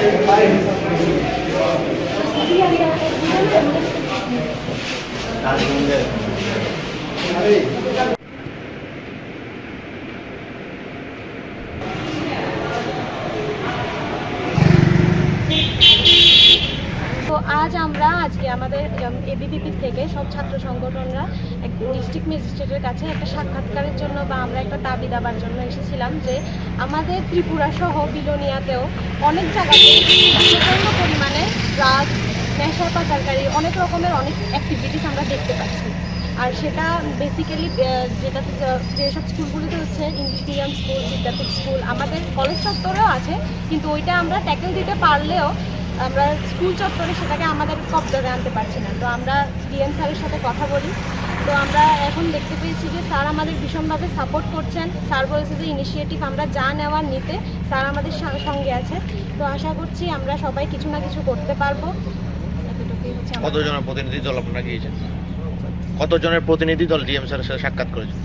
তো আজকে আমাদের এবিভিপি থেকে সব ছাত্র সংগঠনরা এক ডিস্ট্রিক্ট ম্যাজিস্ট্রেটের কাছে একটা সাক্ষাৎকারের জন্য বা আমরা একটা দাবি দেওয়ার জন্য এসেছিলাম যে আমাদের ত্রিপুরা সহ বিলোনিয়াতেও অনেক জায়গাতে প্রচণ্ড পরিমাণে ড্রাগস, নেশা পাচারকারী অনেক রকমের অনেক অ্যাক্টিভিটিস আমরা দেখতে পাচ্ছি। আর সেটা বেসিক্যালি যেটাতে যেসব স্কুলগুলিতে হচ্ছে ইংলিশ মিডিয়াম স্কুল, বিদ্যাপীঠ স্কুল, আমাদের কলেজ চত্বরেও আছে, কিন্তু ওইটা আমরা ট্যাকেল দিতে পারলেও আমরা স্কুল চত্বরে সেটাকে আমাদের কবজাতে আনতে পারছি না। তো আমরা ডিএম স্যারের সাথে কথা বলি। তো আমরা এখন দেখতে পেয়েছি যে স্যার আমাদের ভীষণভাবে সাপোর্ট করছেন। স্যার বলেছে যে ইনিশিয়েটিভ আমরা যা নেওয়ার নিতে স্যার আমাদের সঙ্গে আছে। তো আশা করছি আমরা সবাই কিছু না কিছু করতে পারবো। এতটুকুই হচ্ছে। কতজনের প্রতিনিধি দল আপনারা গিয়েছেন? কতজনের প্রতিনিধি দল ডিএম স্যারের সাথে সাক্ষাৎ করেছেন?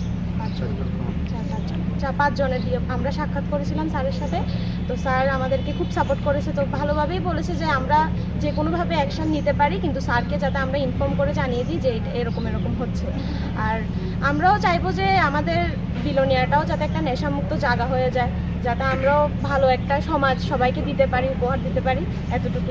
5 জনের আমরা সাক্ষাৎ করেছিলাম স্যারের সাথে। তো স্যার আমাদেরকে খুব সাপোর্ট করেছে। তো ভালোভাবেই বলেছে যে আমরা যে কোনোভাবে অ্যাকশান নিতে পারি, কিন্তু স্যারকে যাতে আমরা ইনফর্ম করে জানিয়ে দিই যে এরকম হচ্ছে। আর আমরাও চাইবো যে আমাদের বিলোনিয়াটাও যাতে একটা নেশামুক্ত জায়গা হয়ে যায়, যাতে আমরাও ভালো একটা সমাজ সবাইকে দিতে পারি, উপহার দিতে পারি। এতটুকু।